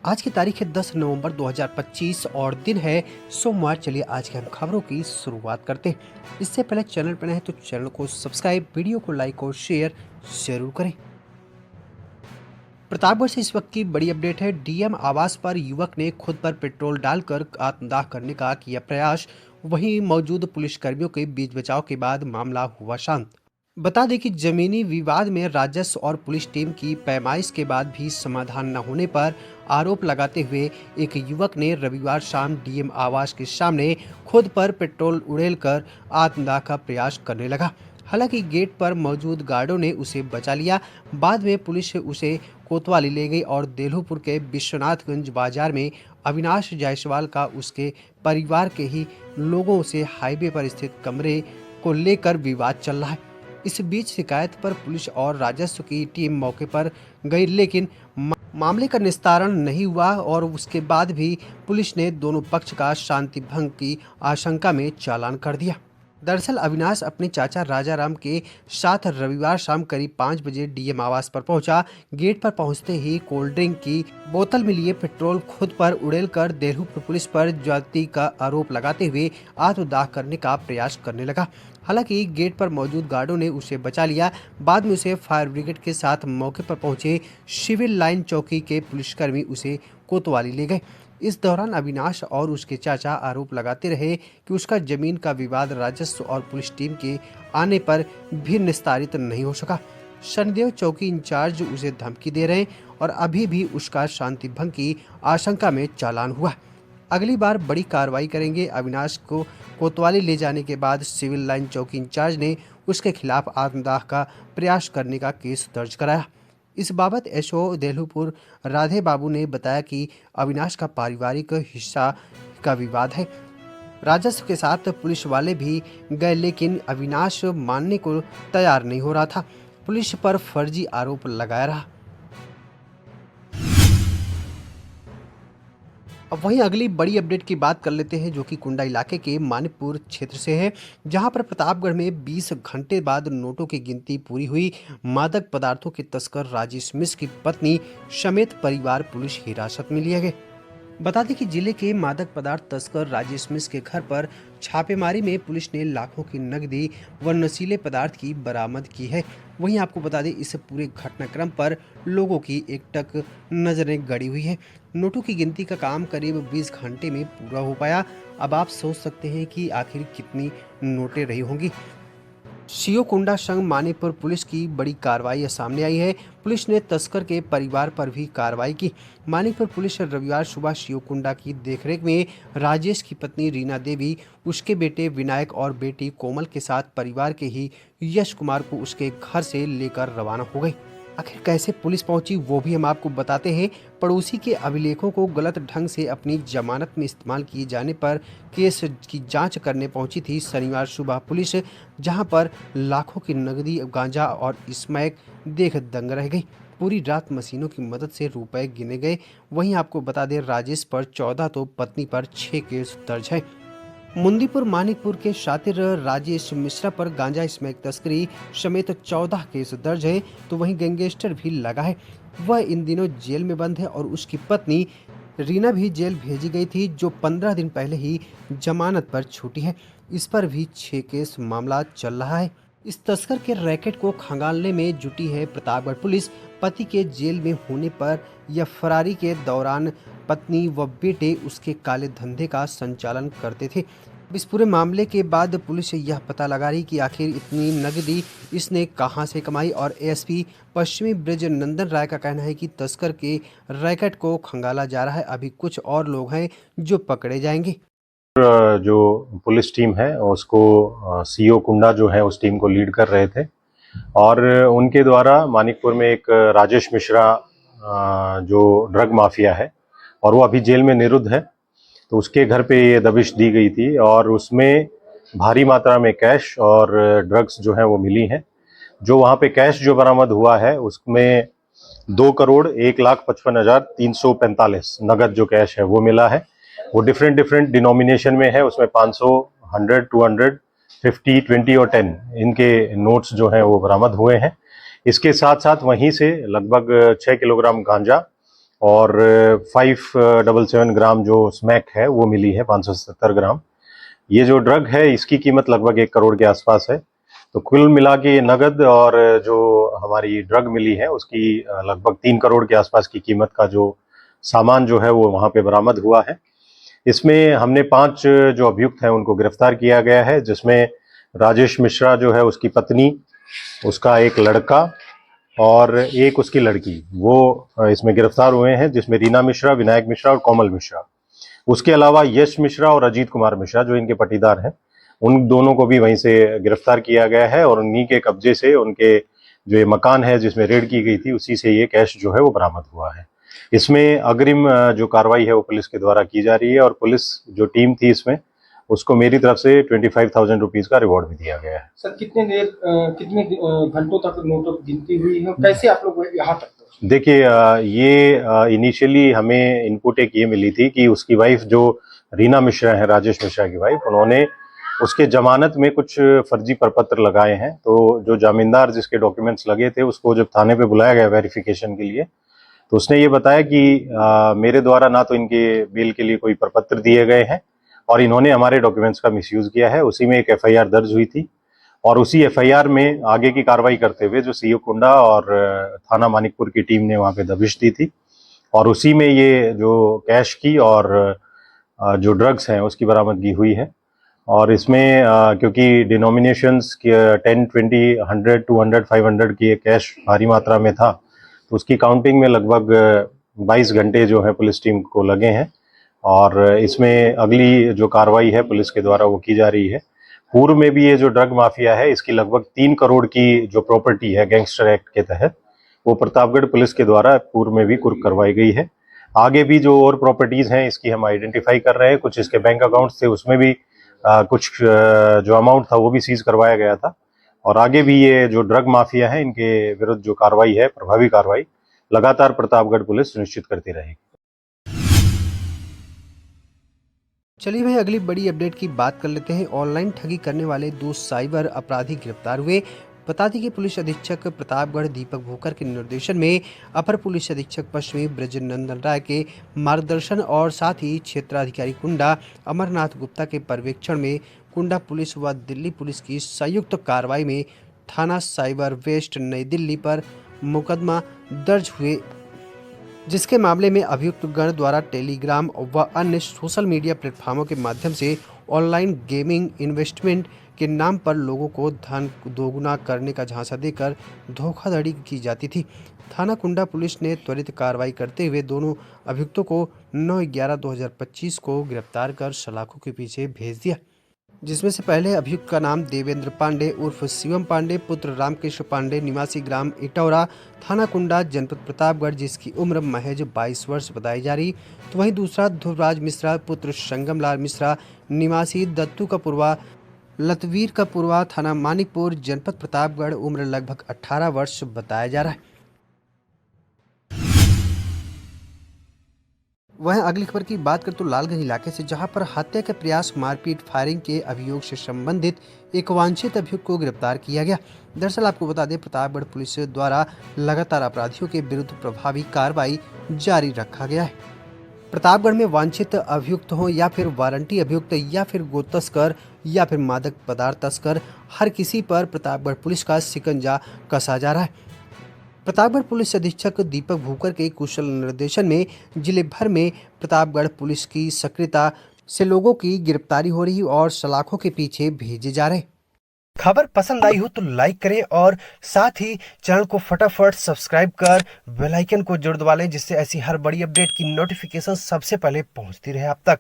आज की तारीख है 10 नवंबर 2025 और दिन है सोमवार। चलिए आज की हम खबरों की शुरुआत करते हैं। इससे पहले चैनल पर नए हैं तो चैनल को सब्सक्राइब, वीडियो को लाइक और शेयर जरूर करें। प्रतापगढ़ से इस वक्त की बड़ी अपडेट है। डीएम आवास पर युवक ने खुद पर पेट्रोल डालकर आत्मदाह करने का किया प्रयास। वहीं मौजूद पुलिसकर्मियों के बीच बचाव के बाद मामला हुआ शांत। बता दें कि जमीनी विवाद में राजस्व और पुलिस टीम की पैमाइश के बाद भी समाधान न होने पर आरोप लगाते हुए एक युवक ने रविवार शाम डीएम आवास के सामने खुद पर पेट्रोल उड़ेलकर आत्मदाह का प्रयास करने लगा। हालांकि गेट पर मौजूद गार्डों ने उसे बचा लिया। बाद में पुलिस उसे कोतवाली ले गई और देलूपुर के विश्वनाथगंज बाजार में अविनाश जायसवाल का उसके परिवार के ही लोगों से हाईवे पर स्थित कमरे को लेकर विवाद चल रहा है। इस बीच शिकायत पर पुलिस और राजस्व की टीम मौके पर गई, लेकिन मामले का निस्तारण नहीं हुआ और उसके बाद भी पुलिस ने दोनों पक्ष का शांति भंग की आशंका में चालान कर दिया। दरअसल अविनाश अपने चाचा राजाराम के साथ रविवार शाम करीब 5 बजे डीएम आवास पर पहुंचा। गेट पर पहुंचते ही कोल्ड ड्रिंक की बोतल में लिए पेट्रोल खुद पर उड़ेलकर देलूपुर पुलिस पर ज्यादती का आरोप लगाते हुए आत्मदाह करने का प्रयास करने लगा। हालांकि गेट पर मौजूद गार्डों ने उसे बचा लिया। बाद में उसे फायर ब्रिगेड के साथ मौके पर पहुंचे सिविल लाइन चौकी के पुलिसकर्मी उसे कोतवाली ले गए। इस दौरान अविनाश और उसके चाचा आरोप लगाते रहे कि उसका जमीन का विवाद राजस्व और पुलिस टीम के आने पर भी निस्तारित नहीं हो सका। शनिदेव चौकी इंचार्ज उसे धमकी दे रहे और अभी भी उसका शांति भंग की आशंका में चालान हुआ। अगली बार बड़ी कार्रवाई करेंगे। अविनाश को कोतवाली ले जाने के बाद सिविल लाइन चौकी इंचार्ज ने उसके खिलाफ आत्मदाह का प्रयास करने का केस दर्ज कराया। इस बाबत एसओ देलूपुर राधे बाबू ने बताया कि अविनाश का पारिवारिक हिस्सा का विवाद है। राजस्व के साथ पुलिस वाले भी गए, लेकिन अविनाश मानने को तैयार नहीं हो रहा था। पुलिस पर फर्जी आरोप लगाया रहा। अब वहीं अगली बड़ी अपडेट की बात कर लेते हैं, जो कि कुंडा इलाके के मानिकपुर क्षेत्र से है, जहां पर प्रतापगढ़ में 20 घंटे बाद नोटों की गिनती पूरी हुई। मादक पदार्थों के तस्कर राजेश मिश्र की पत्नी समेत परिवार पुलिस हिरासत में लिए गए। बता दें कि जिले के मादक पदार्थ तस्कर राजेश मिश्र के घर पर छापेमारी में पुलिस ने लाखों की नकदी व नशीले पदार्थ की बरामद की है। वहीं आपको बता दें इस पूरे घटनाक्रम पर लोगों की एकटक नजरें गड़ी हुई है। नोटों की गिनती का काम करीब 20 घंटे में पूरा हो पाया। अब आप सोच सकते हैं कि आखिर कितनी नोटें रही होंगी। सीओ कुंडा संग मानिकपुर पुलिस की बड़ी कार्रवाई सामने आई है। पुलिस ने तस्कर के परिवार पर भी कार्रवाई की। मानिकपुर पुलिस रविवार सुबह सीओ कुंडा की देखरेख में राजेश की पत्नी रीना देवी, उसके बेटे विनायक और बेटी कोमल के साथ परिवार के ही यश कुमार को उसके घर से लेकर रवाना हो गई। आखिर कैसे पुलिस पहुंची वो भी हम आपको बताते हैं। पड़ोसी के अभिलेखों को गलत ढंग से अपनी जमानत में इस्तेमाल किए जाने पर केस की जांच करने पहुंची थी शनिवार सुबह पुलिस, जहां पर लाखों की नकदी, गांजा और स्मैक देख दंग रह गई। पूरी रात मशीनों की मदद से रुपए गिने गए। वहीं आपको बता दें राजेश पर 14 तो पत्नी पर 6 केस दर्ज है। मुंदीपुर मानिकपुर के शातिर राजेश मिश्रा पर गांजा, स्मैक तस्करी समेत 14 केस दर्ज है। तो वहीं गैंगस्टर भी लगा है। वह इन दिनों जेल में बंद है और उसकी पत्नी रीना भी जेल भेजी गई थी, जो 15 दिन पहले ही जमानत पर छूटी है। इस पर भी 6 केस मामला चल रहा है। इस तस्कर के रैकेट को खंगालने में जुटी है प्रतापगढ़ पुलिस। पति के जेल में होने पर या फरारी के दौरान पत्नी व बेटे उसके काले धंधे का संचालन करते थे। इस पूरे मामले के बाद पुलिस यह पता लगा रही कि आखिर इतनी नकदी इसने कहां से कमाई। और एएसपी पश्चिमी ब्रिज नंदन राय का कहना है कि तस्कर के रैकेट को खंगाला जा रहा है। अभी कुछ और लोग हैं जो पकड़े जाएंगे। जो पुलिस टीम है उसको सीओ कुंडा जो है उस टीम को लीड कर रहे थे और उनके द्वारा मानिकपुर में एक राजेश मिश्रा जो ड्रग माफिया है और वो अभी जेल में निरुद्ध है, तो उसके घर पे ये दबिश दी गई थी और उसमें भारी मात्रा में कैश और ड्रग्स जो है वो मिली हैं। जो वहाँ पे कैश जो बरामद हुआ है उसमें 2,01,55,345 नगद जो कैश है वो मिला है। वो डिफरेंट डिनोमिनेशन में है। उसमें 500, 100, 200, 50, 20 और 10 इनके नोट्स जो हैं वो बरामद हुए हैं। इसके साथ साथ वहीं से लगभग 6 किलोग्राम गांजा और 577 ग्राम जो स्मैक है वो मिली है, 570 ग्राम। ये जो ड्रग है इसकी कीमत लगभग 1 करोड़ के आसपास है। तो कुल मिला के नगद और जो हमारी ड्रग मिली है उसकी लगभग 3 करोड़ के आसपास की कीमत का जो सामान जो है वो वहाँ पे बरामद हुआ है। इसमें हमने 5 जो अभियुक्त हैं उनको गिरफ्तार किया गया है, जिसमें राजेश मिश्रा जो है उसकी पत्नी, उसका एक लड़का और एक उसकी लड़की, वो इसमें गिरफ्तार हुए हैं, जिसमें रीना मिश्रा, विनायक मिश्रा और कोमल मिश्रा। उसके अलावा यश मिश्रा और अजीत कुमार मिश्रा जो इनके पटीदार हैं, उन दोनों को भी वहीं से गिरफ्तार किया गया है और उन्हीं के कब्जे से उनके जो ये मकान है जिसमें रेड की गई थी उसी से ये कैश जो है वो बरामद हुआ है। इसमें अग्रिम जो कार्रवाई है वो पुलिस के द्वारा की जा रही है और पुलिस जो टीम थी इसमें उसको मेरी तरफ से 25,000 रुपीज का रिवॉर्ड भी दिया गया है। सर कितने घंटों तक नोटों की गिनती हुई है, कैसे आप लोग यहाँ तक पहुंचे? देखिए, ये इनिशियली हमें इनपुट एक ये मिली थी कि उसकी वाइफ जो रीना मिश्रा है, राजेश मिश्रा की वाइफ, उन्होंने उसके जमानत में कुछ फर्जी प्रपत्र लगाए हैं। तो जो जामीनदार जिसके डॉक्यूमेंट्स लगे थे उसको जब थाने पे बुलाया गया वेरिफिकेशन के लिए, तो उसने ये बताया कि मेरे द्वारा ना तो इनके बेल के लिए कोई प्रपत्र दिए गए हैं और इन्होंने हमारे डॉक्यूमेंट्स का मिसयूज किया है। उसी में एक एफआईआर दर्ज हुई थी और उसी एफआईआर में आगे की कार्रवाई करते हुए जो सीओ कुंडा और थाना मानिकपुर की टीम ने वहाँ पे दबिश दी थी और उसी में ये जो कैश की और जो ड्रग्स हैं उसकी बरामदगी हुई है। और इसमें क्योंकि डिनोमिनेशंस 10, 20, 100, 200, 500 की कैश भारी मात्रा में था, तो उसकी काउंटिंग में लगभग 22 घंटे जो है पुलिस टीम को लगे हैं और इसमें अगली जो कार्रवाई है पुलिस के द्वारा वो की जा रही है। पूर्व में भी ये जो ड्रग माफिया है इसकी लगभग 3 करोड़ की जो प्रॉपर्टी है गैंगस्टर एक्ट के तहत, वो प्रतापगढ़ पुलिस के द्वारा पूर्व में भी कुर्क करवाई गई है। आगे भी जो और प्रॉपर्टीज हैं इसकी हम आइडेंटिफाई कर रहे हैं। कुछ इसके बैंक अकाउंट्स थे, उसमें भी कुछ जो अमाउंट था वो भी सीज करवाया गया था और आगे भी ये जो ड्रग माफिया है इनके विरुद्ध जो कार्रवाई है, प्रभावी कार्रवाई लगातार प्रतापगढ़ पुलिस सुनिश्चित करती रहेगी। चलिए भाई, अगली बड़ी अपडेट की बात कर लेते हैं। ऑनलाइन ठगी करने वाले 2 साइबर अपराधी गिरफ्तार हुए। बता दें कि पुलिस अधीक्षक प्रतापगढ़ दीपक भूकर के निर्देशन में अपर पुलिस अधीक्षक पश्चिमी ब्रजनंदन राय के मार्गदर्शन और साथ ही क्षेत्राधिकारी कुंडा अमरनाथ गुप्ता के पर्यवेक्षण में कुंडा पुलिस व दिल्ली पुलिस की संयुक्त कार्रवाई में थाना साइबर वेस्ट नई दिल्ली पर मुकदमा दर्ज हुए, जिसके मामले में अभियुक्त गण द्वारा टेलीग्राम व अन्य सोशल मीडिया प्लेटफॉर्मों के माध्यम से ऑनलाइन गेमिंग इन्वेस्टमेंट के नाम पर लोगों को धन दोगुना करने का झांसा देकर धोखाधड़ी की जाती थी। थाना कुंडा पुलिस ने त्वरित कार्रवाई करते हुए दोनों अभियुक्तों को 9/11/2025 को गिरफ्तार कर सलाखों के पीछे भेज दिया, जिसमें से पहले अभियुक्त का नाम देवेंद्र पांडे उर्फ शिवम पांडे पुत्र रामकृष्ण पांडे निवासी ग्राम इटौरा थाना कुंडा जनपद प्रतापगढ़, जिसकी उम्र महज 22 वर्ष बताई जा रही। तो वहीं दूसरा ध्रुवराज मिश्रा पुत्र संगमलाल मिश्रा निवासी दत्तू का पुरवा लतवीर का पुरवा थाना मानिकपुर जनपद प्रतापगढ़, उम्र लगभग 18 वर्ष बताया जा रहा है। वहीं अगली खबर की बात करें तो लालगंज इलाके से, जहां पर हत्या के प्रयास, मारपीट, फायरिंग के अभियोग से संबंधित एक वांछित अभियुक्त को गिरफ्तार किया गया। दरअसल आपको बता दें, प्रतापगढ़ पुलिस द्वारा लगातार अपराधियों के विरुद्ध प्रभावी कार्रवाई जारी रखा गया है। प्रतापगढ़ में वांछित अभियुक्त हो या फिर वारंटी अभियुक्त या फिर गो तस्कर या फिर मादक पदार्थ तस्कर, हर किसी पर प्रतापगढ़ पुलिस का शिकंजा कसा जा रहा है। प्रतापगढ़ पुलिस अधीक्षक दीपक भूकर के कुशल निर्देशन में जिले भर में प्रतापगढ़ पुलिस की सक्रियता से लोगों की गिरफ्तारी हो रही और सलाखों के पीछे भेजे जा रहे। खबर पसंद आई हो तो लाइक करें और साथ ही चैनल को फटाफट सब्सक्राइब कर बेल आइकन को जरूर दबा लें, जिससे ऐसी हर बड़ी अपडेट की नोटिफिकेशन सबसे पहले पहुंचती रहे आप तक।